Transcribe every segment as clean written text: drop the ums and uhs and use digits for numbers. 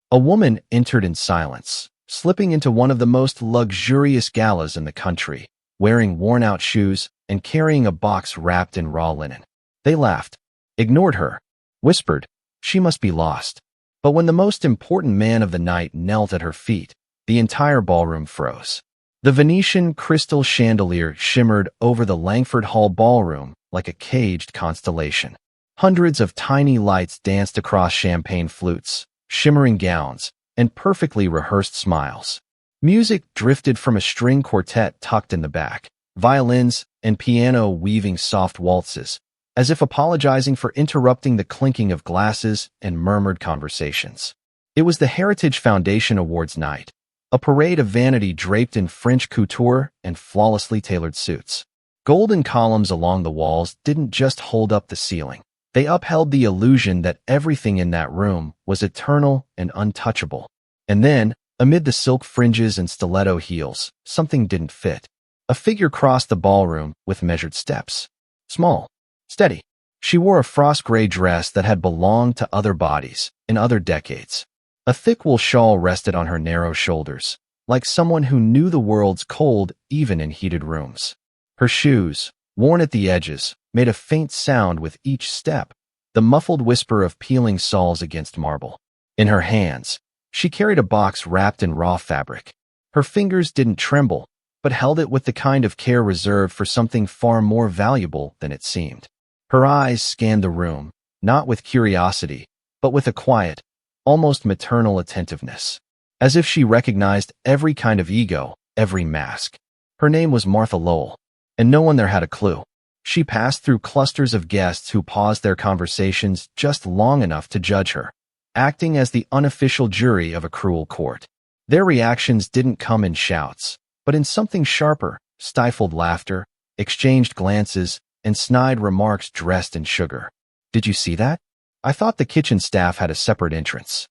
A woman entered in silence, slipping into one of the most luxurious galas in the country, wearing worn-out shoes and carrying a box wrapped in raw linen. They laughed, ignored her, whispered, she must be lost. But when the most important man of the night knelt at her feet, the entire ballroom froze. The Venetian crystal chandelier shimmered over the Langford Hall ballroom like a caged constellation. Hundreds of tiny lights danced across champagne flutes, shimmering gowns, and perfectly rehearsed smiles. Music drifted from a string quartet tucked in the back, violins and piano weaving soft waltzes, as if apologizing for interrupting the clinking of glasses and murmured conversations. It was the Heritage Foundation Awards night, a parade of vanity draped in French couture and flawlessly tailored suits. Golden columns along the walls didn't just hold up the ceiling. They upheld the illusion that everything in that room was eternal and untouchable. And then, amid the silk fringes and stiletto heels, something didn't fit. A figure crossed the ballroom with measured steps. Small, steady. She wore a frost-gray dress that had belonged to other bodies in other decades. A thick wool shawl rested on her narrow shoulders, like someone who knew the world's cold even in heated rooms. Her shoes, worn at the edges, made a faint sound with each step, the muffled whisper of peeling soles against marble. In her hands, she carried a box wrapped in raw fabric. Her fingers didn't tremble, but held it with the kind of care reserved for something far more valuable than it seemed. Her eyes scanned the room, not with curiosity, but with a quiet, almost maternal attentiveness, as if she recognized every kind of ego, every mask. Her name was Martha Lowell, and no one there had a clue. She passed through clusters of guests who paused their conversations just long enough to judge her, acting as the unofficial jury of a cruel court. Their reactions didn't come in shouts, but in something sharper, stifled laughter, exchanged glances, and snide remarks dressed in sugar. Did you see that? I thought the kitchen staff had a separate entrance.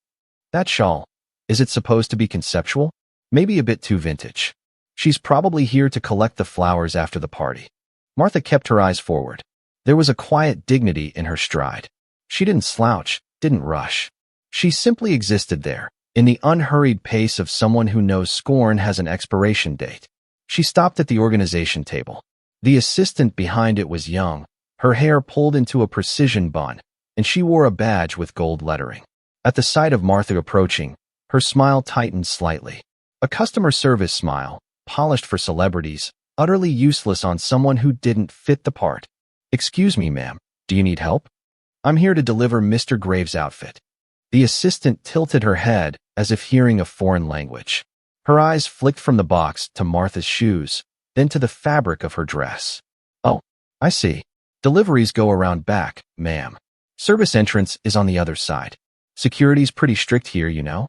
That shawl, is it supposed to be conceptual? Maybe a bit too vintage. She's probably here to collect the flowers after the party. Martha kept her eyes forward. There was a quiet dignity in her stride. She didn't slouch, didn't rush. She simply existed there, in the unhurried pace of someone who knows scorn has an expiration date. She stopped at the organization table. The assistant behind it was young, her hair pulled into a precision bun, and she wore a badge with gold lettering. At the sight of Martha approaching, her smile tightened slightly. A customer service smile, polished for celebrities, utterly useless on someone who didn't fit the part. Excuse me, ma'am, do you need help? I'm here to deliver Mr. Graves' outfit. The assistant tilted her head as if hearing a foreign language. Her eyes flicked from the box to Martha's shoes, then to the fabric of her dress. Oh, I see. Deliveries go around back, ma'am. Service entrance is on the other side. Security's pretty strict here, you know.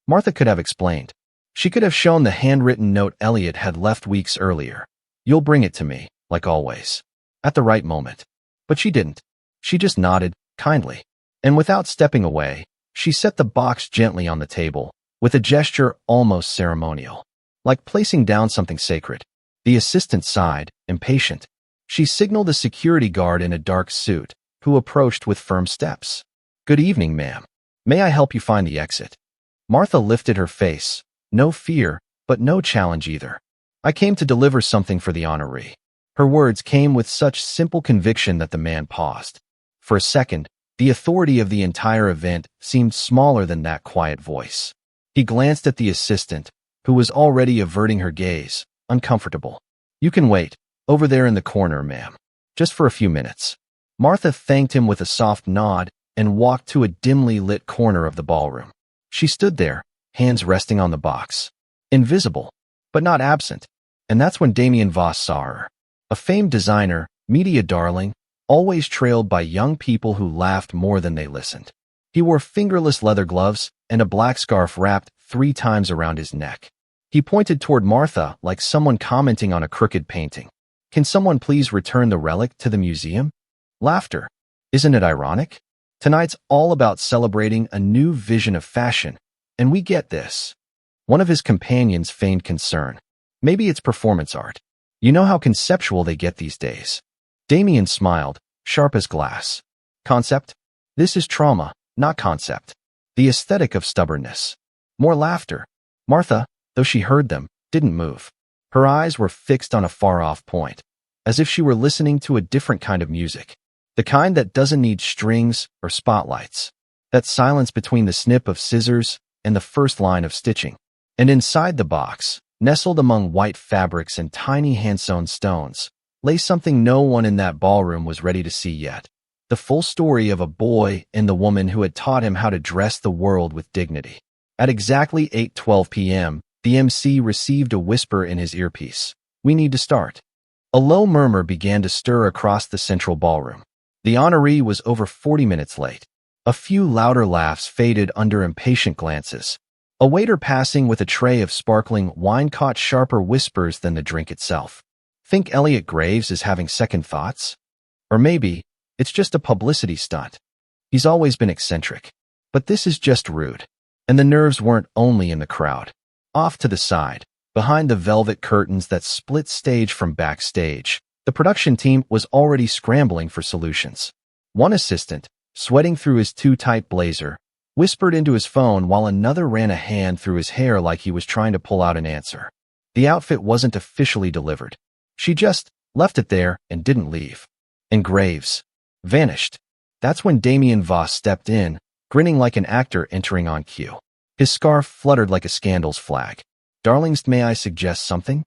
Martha could have explained. She could have shown the handwritten note Elliot had left weeks earlier. You'll bring it to me, like always. At the right moment. But she didn't. She just nodded, kindly. And without stepping away, she set the box gently on the table, with a gesture almost ceremonial. Like placing down something sacred. The assistant sighed, impatient. She signaled a security guard in a dark suit, who approached with firm steps. Good evening, ma'am. May I help you find the exit? Martha lifted her face. No fear, but no challenge either. I came to deliver something for the honoree. Her words came with such simple conviction that the man paused. For a second, the authority of the entire event seemed smaller than that quiet voice. He glanced at the assistant, who was already averting her gaze, uncomfortable. You can wait, over there in the corner, ma'am. Just for a few minutes. Martha thanked him with a soft nod and walked to a dimly lit corner of the ballroom. She stood there, hands resting on the box. Invisible, but not absent. And that's when Damien Voss saw her. A famed designer, media darling, always trailed by young people who laughed more than they listened. He wore fingerless leather gloves and a black scarf wrapped 3 times around his neck. He pointed toward Martha like someone commenting on a crooked painting. Can someone please return the relic to the museum? Laughter. Isn't it ironic? Tonight's all about celebrating a new vision of fashion, and we get this. One of his companions feigned concern. Maybe it's performance art. You know how conceptual they get these days. Damien smiled, sharp as glass. Concept? This is trauma, not concept. The aesthetic of stubbornness. More laughter. Martha, though she heard them, didn't move. Her eyes were fixed on a far-off point, as if she were listening to a different kind of music. The kind that doesn't need strings or spotlights. That silence between the snip of scissors and the first line of stitching. And inside the box, nestled among white fabrics and tiny hand-sewn stones, lay something no one in that ballroom was ready to see yet. The full story of a boy and the woman who had taught him how to dress the world with dignity. At exactly 8:12 p.m., the MC received a whisper in his earpiece. "We need to start." A low murmur began to stir across the central ballroom. The honoree was over 40 minutes late. A few louder laughs faded under impatient glances. A waiter passing with a tray of sparkling wine caught sharper whispers than the drink itself. Think Elliot Graves is having second thoughts? Or maybe it's just a publicity stunt. He's always been eccentric. But this is just rude. And the nerves weren't only in the crowd. Off to the side, behind the velvet curtains that split stage from backstage, the production team was already scrambling for solutions. One assistant, sweating through his too-tight blazer, whispered into his phone while another ran a hand through his hair like he was trying to pull out an answer. The outfit wasn't officially delivered. She just left it there and didn't leave. And Graves vanished. That's when Damien Voss stepped in, grinning like an actor entering on cue. His scarf fluttered like a scandal's flag. "Darlings, may I suggest something?"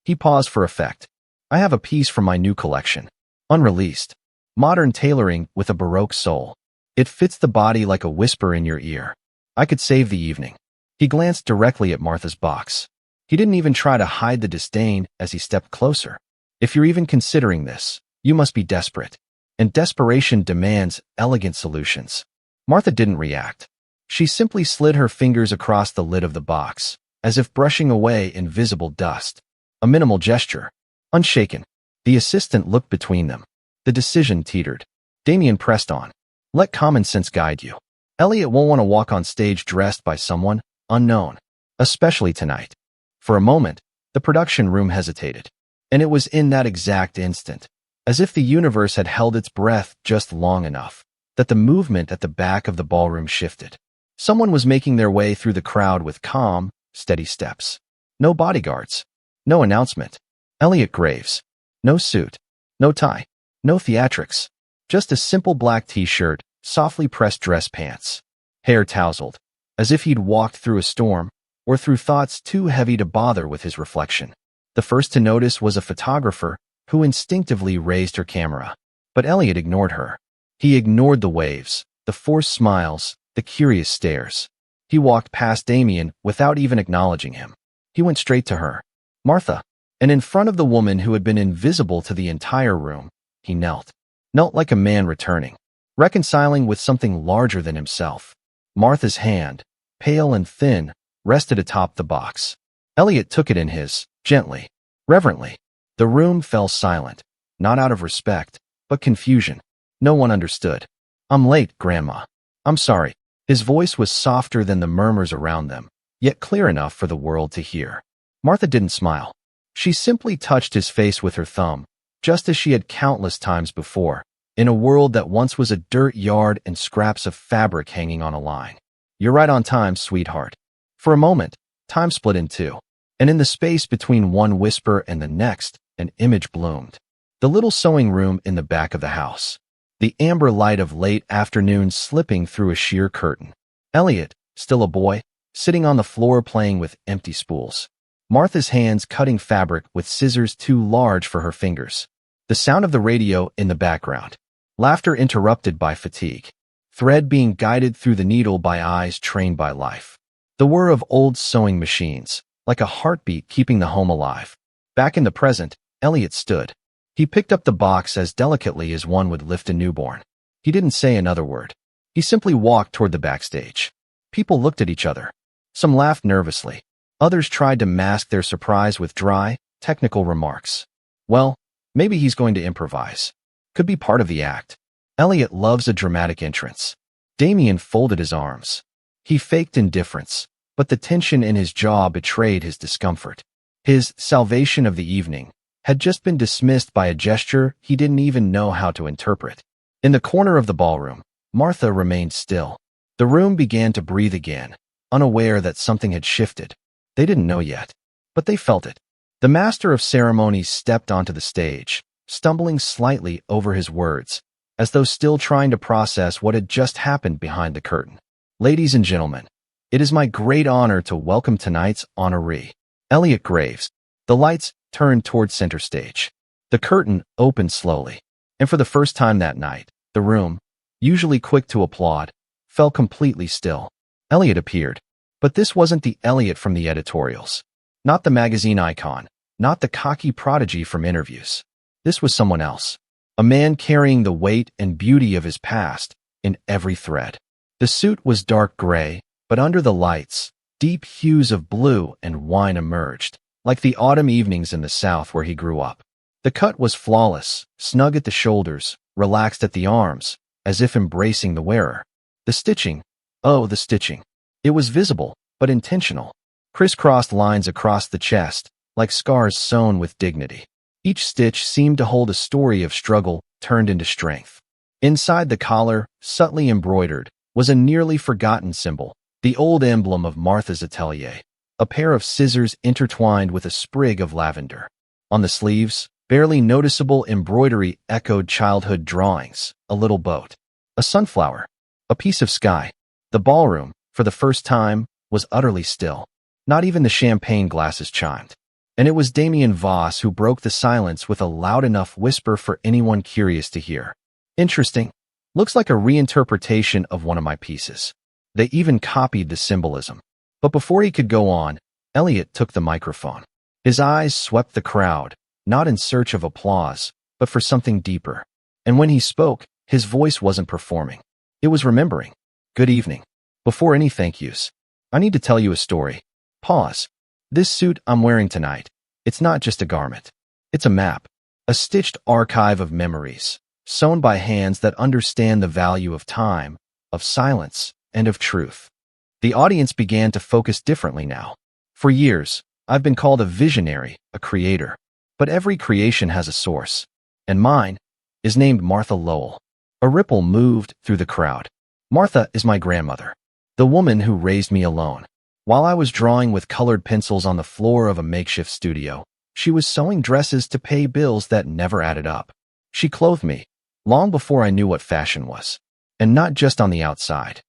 He paused for effect. "I have a piece from my new collection. Unreleased. Modern tailoring with a Baroque soul. It fits the body like a whisper in your ear. I could save the evening." He glanced directly at Martha's box. He didn't even try to hide the disdain as he stepped closer. "If you're even considering this, you must be desperate. And desperation demands elegant solutions." Martha didn't react. She simply slid her fingers across the lid of the box, as if brushing away invisible dust. A minimal gesture. Unshaken. The assistant looked between them. The decision teetered. Damien pressed on. "Let common sense guide you. Elliot won't want to walk on stage dressed by someone unknown, especially tonight." For a moment, the production room hesitated. And it was in that exact instant, as if the universe had held its breath just long enough, that the movement at the back of the ballroom shifted. Someone was making their way through the crowd with calm, steady steps. No bodyguards. No announcement. Elliot Graves. No suit. No tie. No theatrics. Just a simple black t-shirt, softly pressed dress pants. Hair tousled, as if he'd walked through a storm, or through thoughts too heavy to bother with his reflection. The first to notice was a photographer, who instinctively raised her camera. But Elliot ignored her. He ignored the waves, the forced smiles, the curious stares. He walked past Damien without even acknowledging him. He went straight to her. "Martha." And in front of the woman who had been invisible to the entire room, he knelt. Knelt like a man returning, reconciling with something larger than himself. Martha's hand, pale and thin, rested atop the box. Elliot took it in his, gently, reverently. The room fell silent, not out of respect, but confusion. No one understood. "I'm late, Grandma. I'm sorry." His voice was softer than the murmurs around them, yet clear enough for the world to hear. Martha didn't smile. She simply touched his face with her thumb, just as she had countless times before, in a world that once was a dirt yard and scraps of fabric hanging on a line. "You're right on time, sweetheart." For a moment, time split in two, and in the space between one whisper and the next, an image bloomed. The little sewing room in the back of the house. The amber light of late afternoon slipping through a sheer curtain. Elliot, still a boy, sitting on the floor playing with empty spools. Martha's hands cutting fabric with scissors too large for her fingers. The sound of the radio in the background. Laughter interrupted by fatigue. Thread being guided through the needle by eyes trained by life. The whir of old sewing machines, like a heartbeat keeping the home alive. Back in the present, Elliot stood. He picked up the box as delicately as one would lift a newborn. He didn't say another word. He simply walked toward the backstage. People looked at each other. Some laughed nervously. Others tried to mask their surprise with dry, technical remarks. Well, maybe he's going to improvise. Could be part of the act. Elliot loves a dramatic entrance. Damien folded his arms. He faked indifference, but the tension in his jaw betrayed his discomfort. His salvation of the evening had just been dismissed by a gesture he didn't even know how to interpret. In the corner of the ballroom, Martha remained still. The room began to breathe again, unaware that something had shifted. They didn't know yet, but they felt it. The master of ceremonies stepped onto the stage, stumbling slightly over his words, as though still trying to process what had just happened behind the curtain. Ladies and gentlemen, it is my great honor to welcome tonight's honoree, Elliot Graves. The lights turned toward center stage. The curtain opened slowly, and for the first time that night, the room, usually quick to applaud, fell completely still. Elliot appeared, but this wasn't the Elliot from the editorials. Not the magazine icon, not the cocky prodigy from interviews. This was someone else. A man carrying the weight and beauty of his past in every thread. The suit was dark gray, but under the lights, deep hues of blue and wine emerged, like the autumn evenings in the South where he grew up. The cut was flawless, snug at the shoulders, relaxed at the arms, as if embracing the wearer. The stitching, oh, the stitching. It was visible, but intentional. Crisscrossed lines across the chest, like scars sewn with dignity. Each stitch seemed to hold a story of struggle turned into strength. Inside the collar, subtly embroidered, was a nearly forgotten symbol, the old emblem of Martha's Atelier, a pair of scissors intertwined with a sprig of lavender. On the sleeves, barely noticeable embroidery echoed childhood drawings, a little boat, a sunflower, a piece of sky. The ballroom, for the first time, was utterly still. Not even the champagne glasses chimed. And it was Damien Voss who broke the silence with a loud enough whisper for anyone curious to hear. Interesting. Looks like a reinterpretation of one of my pieces. They even copied the symbolism. But before he could go on, Elliot took the microphone. His eyes swept the crowd, not in search of applause, but for something deeper. And when he spoke, his voice wasn't performing. It was remembering. Good evening. Before any thank yous, I need to tell you a story. Pause. This suit I'm wearing tonight, it's not just a garment. It's a map. A stitched archive of memories, sewn by hands that understand the value of time, of silence, and of truth. The audience began to focus differently now. For years, I've been called a visionary, a creator. But every creation has a source. And mine is named Martha Lowell. A ripple moved through the crowd. Martha is my grandmother, the woman who raised me alone. While I was drawing with colored pencils on the floor of a makeshift studio, she was sewing dresses to pay bills that never added up. She clothed me, long before I knew what fashion was. And not just on the outside.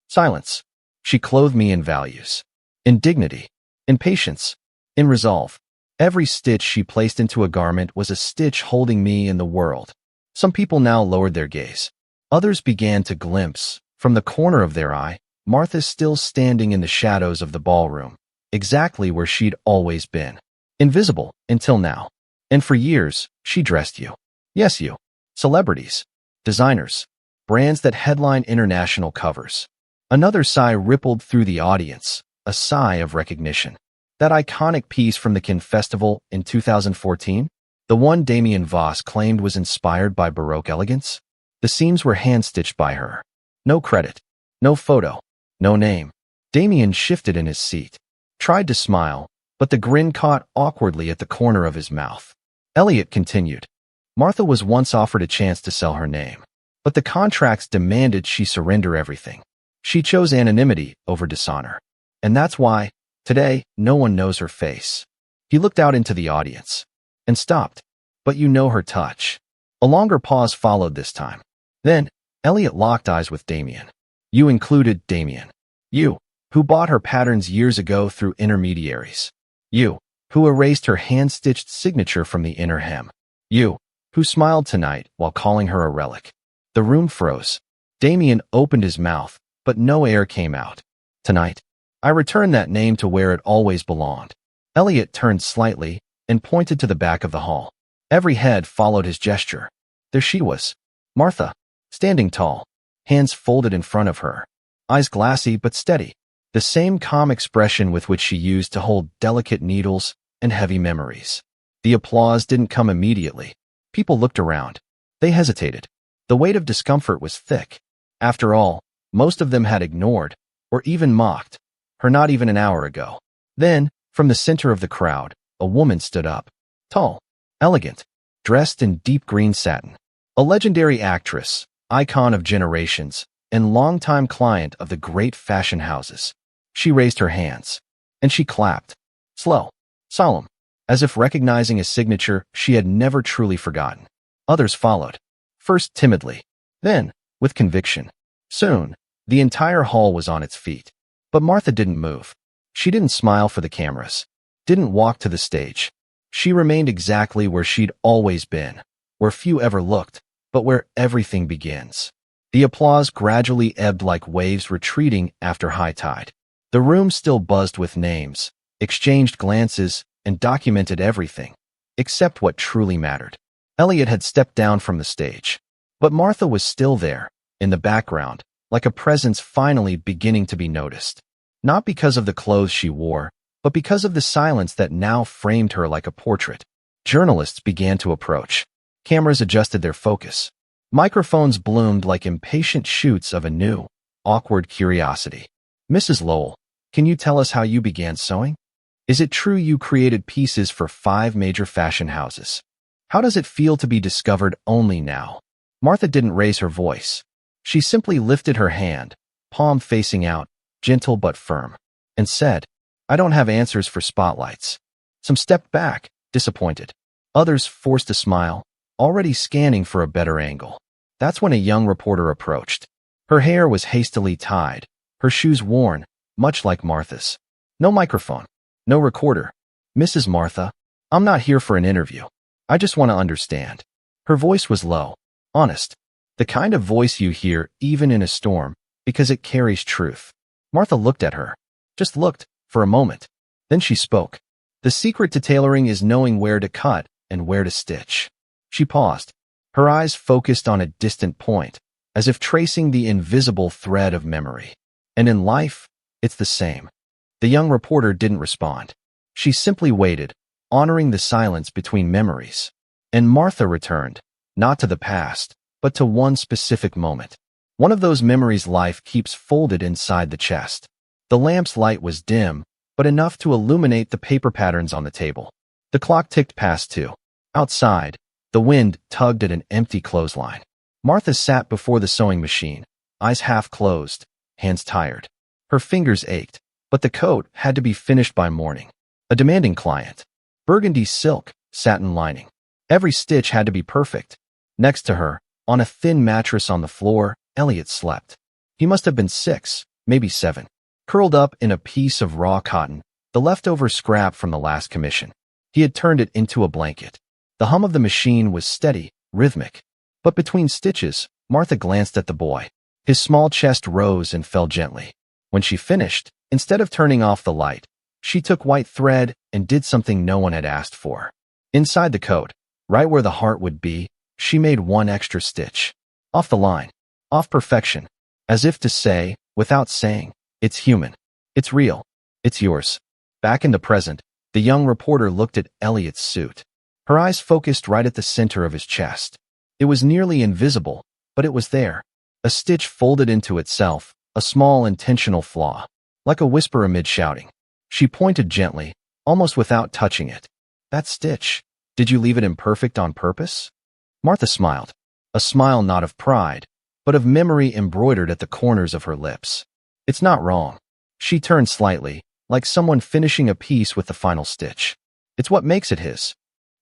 Silence. She clothed me in values. In dignity. In patience. In resolve. Every stitch she placed into a garment was a stitch holding me in the world. Some people now lowered their gaze. Others began to glimpse, from the corner of their eye, Martha still standing in the shadows of the ballroom, exactly where she'd always been. Invisible, until now. And for years, she dressed you. Yes, you. Celebrities. Designers. Brands that headline international covers. Another sigh rippled through the audience, a sigh of recognition. That iconic piece from the Cannes Festival in 2014? The one Damien Voss claimed was inspired by Baroque elegance? The seams were hand-stitched by her. No credit. No photo. No name. Damien shifted in his seat. Tried to smile, but the grin caught awkwardly at the corner of his mouth. Elliot continued. Martha was once offered a chance to sell her name. But the contracts demanded she surrender everything. She chose anonymity over dishonor. And that's why, today, no one knows her face. He looked out into the audience. And stopped. But you know her touch. A longer pause followed this time. Then, Elliot locked eyes with Damien. You included Damien. You, who bought her patterns years ago through intermediaries. You, who erased her hand-stitched signature from the inner hem. You, who smiled tonight while calling her a relic. The room froze. Damien opened his mouth, but no air came out. Tonight, I returned that name to where it always belonged. Elliot turned slightly and pointed to the back of the hall. Every head followed his gesture. There she was. Martha, standing tall, hands folded in front of her, eyes glassy but steady, the same calm expression with which she used to hold delicate needles and heavy memories. The applause didn't come immediately. People looked around. They hesitated. The weight of discomfort was thick. After all, most of them had ignored, or even mocked, her not even an hour ago. Then, from the center of the crowd, a woman stood up. Tall, elegant, dressed in deep green satin. A legendary actress, icon of generations, and longtime client of the great fashion houses. She raised her hands, and she clapped, slow, solemn, as if recognizing a signature she had never truly forgotten. Others followed, first timidly, then with conviction. Soon, the entire hall was on its feet. But Martha didn't move. She didn't smile for the cameras, didn't walk to the stage. She remained exactly where she'd always been, where few ever looked, but where everything begins. The applause gradually ebbed like waves retreating after high tide. The room still buzzed with names, exchanged glances, and documented everything, except what truly mattered. Elliot had stepped down from the stage, but Martha was still there, in the background, like a presence finally beginning to be noticed. Not because of the clothes she wore, but because of the silence that now framed her like a portrait. Journalists began to approach. Cameras adjusted their focus. Microphones bloomed like impatient shoots of a new, awkward curiosity. Mrs. Lowell, can you tell us how you began sewing? Is it true you created pieces for 5 major fashion houses? How does it feel to be discovered only now? Martha didn't raise her voice. She simply lifted her hand, palm facing out, gentle but firm, and said, I don't have answers for spotlights. Some stepped back, disappointed. Others forced a smile, already scanning for a better angle. That's when a young reporter approached. Her hair was hastily tied, her shoes worn, much like Martha's. No microphone, no recorder. Mrs. Martha, I'm not here for an interview. I just want to understand. Her voice was low, honest, the kind of voice you hear even in a storm because it carries truth. Martha looked at her, just looked, for a moment. Then she spoke. The secret to tailoring is knowing where to cut and where to stitch. She paused, her eyes focused on a distant point, as if tracing the invisible thread of memory. And in life, it's the same. The young reporter didn't respond. She simply waited, honoring the silence between memories. And Martha returned, not to the past, but to one specific moment. One of those memories life keeps folded inside the chest. The lamp's light was dim, but enough to illuminate the paper patterns on the table. The clock ticked past 2. Outside, the wind tugged at an empty clothesline. Martha sat before the sewing machine, eyes half closed, hands tired. Her fingers ached, but the coat had to be finished by morning. A demanding client. Burgundy silk, satin lining. Every stitch had to be perfect. Next to her, on a thin mattress on the floor, Elliot slept. He must have been 6, maybe 7. Curled up in a piece of raw cotton, the leftover scrap from the last commission. He had turned it into a blanket. The hum of the machine was steady, rhythmic. But between stitches, Martha glanced at the boy. His small chest rose and fell gently. When she finished, instead of turning off the light, she took white thread and did something no one had asked for. Inside the coat, right where the heart would be, she made one extra stitch. Off the line, off perfection, as if to say, without saying, it's human. It's real. It's yours. Back in the present, the young reporter looked at Elliot's suit. Her eyes focused right at the center of his chest. It was nearly invisible, but it was there. A stitch folded into itself, a small intentional flaw, like a whisper amid shouting. She pointed gently, almost without touching it. That stitch, did you leave it imperfect on purpose? Martha smiled, a smile not of pride, but of memory embroidered at the corners of her lips. It's not wrong. She turned slightly, like someone finishing a piece with the final stitch. It's what makes it his.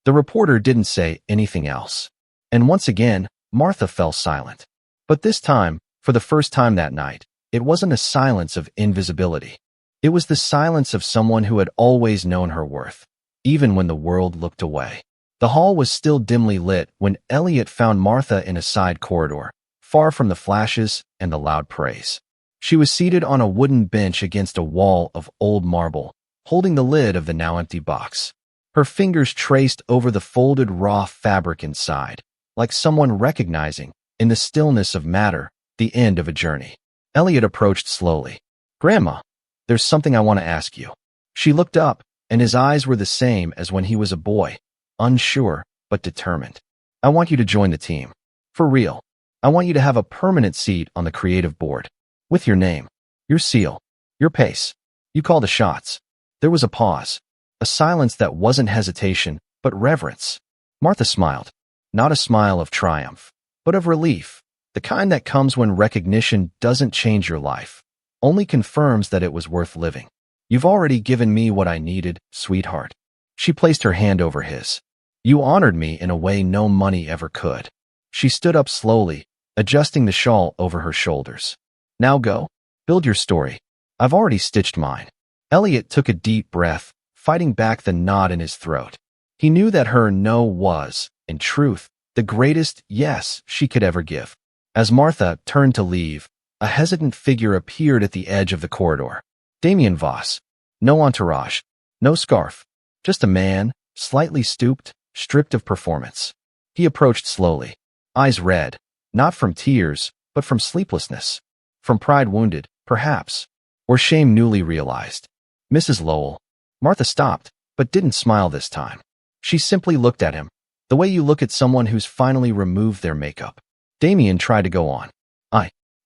The reporter didn't say anything else. And once again, Martha fell silent. But this time, for the first time that night, it wasn't a silence of invisibility. It was the silence of someone who had always known her worth, even when the world looked away. The hall was still dimly lit when Elliot found Martha in a side corridor, far from the flashes and the loud praise. She was seated on a wooden bench against a wall of old marble, holding the lid of the now empty box. Her fingers traced over the folded raw fabric inside, like someone recognizing, in the stillness of matter, the end of a journey. Elliot approached slowly. Grandma, there's something I want to ask you. She looked up, and his eyes were the same as when he was a boy, unsure but determined. I want you to join the team. For real. I want you to have a permanent seat on the creative board. With your name, your seal, your pace. You call the shots. There was a pause, a silence that wasn't hesitation, but reverence. Martha smiled, not a smile of triumph, but of relief, the The kind that comes when recognition doesn't change your life, only confirms that it was worth living. You've already given me what I needed, sweetheart. She placed her hand over his. You honored me in a way no money ever could. She stood up slowly, adjusting the shawl over her shoulders. Now go. Build your story. I've already stitched mine. Elliot took a deep breath, fighting back the knot in his throat. He knew that her no was, in truth, the greatest yes she could ever give. As Martha turned to leave, a hesitant figure appeared at the edge of the corridor. Damien Voss. No entourage. No scarf. Just a man, slightly stooped, stripped of performance. He approached slowly, eyes red, not from tears, but from sleeplessness. From pride wounded, perhaps, or shame newly realized. Mrs. Lowell. Martha stopped, but didn't smile this time. She simply looked at him, the way you look at someone who's finally removed their makeup. Damien tried to go on.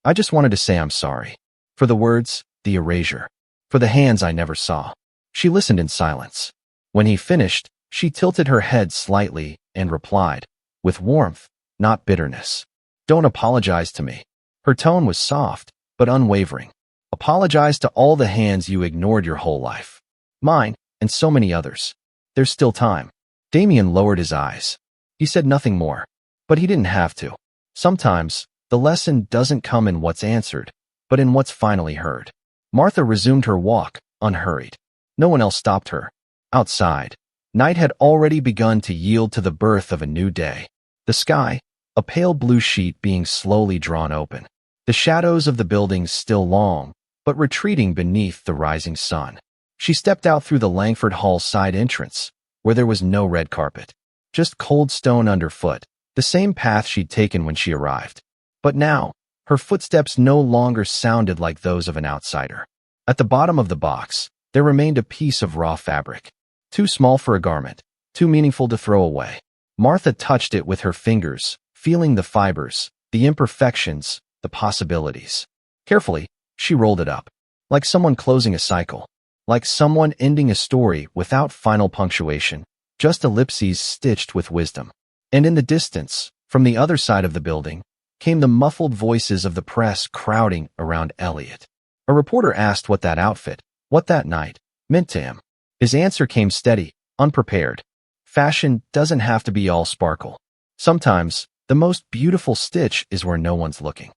I just wanted to say I'm sorry. For the words, the erasure. For the hands I never saw. She listened in silence. When he finished, she tilted her head slightly and replied, with warmth, not bitterness. Don't apologize to me. Her tone was soft, but unwavering. Apologize to all the hands you ignored your whole life. Mine, and so many others. There's still time. Damien lowered his eyes. He said nothing more, but he didn't have to. Sometimes, the lesson doesn't come in what's answered, but in what's finally heard. Martha resumed her walk, unhurried. No one else stopped her. Outside, night had already begun to yield to the birth of a new day. The sky, a pale blue sheet being slowly drawn open. The shadows of the buildings still long, but retreating beneath the rising sun. She stepped out through the Langford Hall side entrance, where there was no red carpet. Just cold stone underfoot, the same path she'd taken when she arrived. But now, her footsteps no longer sounded like those of an outsider. At the bottom of the box, there remained a piece of raw fabric. Too small for a garment, too meaningful to throw away. Martha touched it with her fingers, feeling the fibers, the imperfections, the possibilities. Carefully, she rolled it up. Like someone closing a cycle. Like someone ending a story without final punctuation, just ellipses stitched with wisdom. And in the distance, from the other side of the building, came the muffled voices of the press crowding around Elliot. A reporter asked what that outfit, what that night, meant to him. His answer came steady, unprepared. Fashion doesn't have to be all sparkle. Sometimes, the most beautiful stitch is where no one's looking.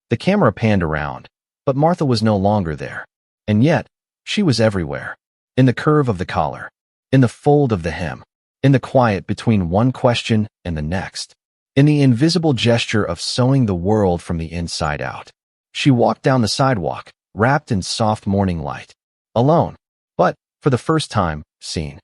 The camera panned around, but Martha was no longer there. And yet, she was everywhere. In the curve of the collar, in the fold of the hem, in the quiet between one question and the next, in the invisible gesture of sewing the world from the inside out. She walked down the sidewalk, wrapped in soft morning light. Alone, but, for the first time, seen.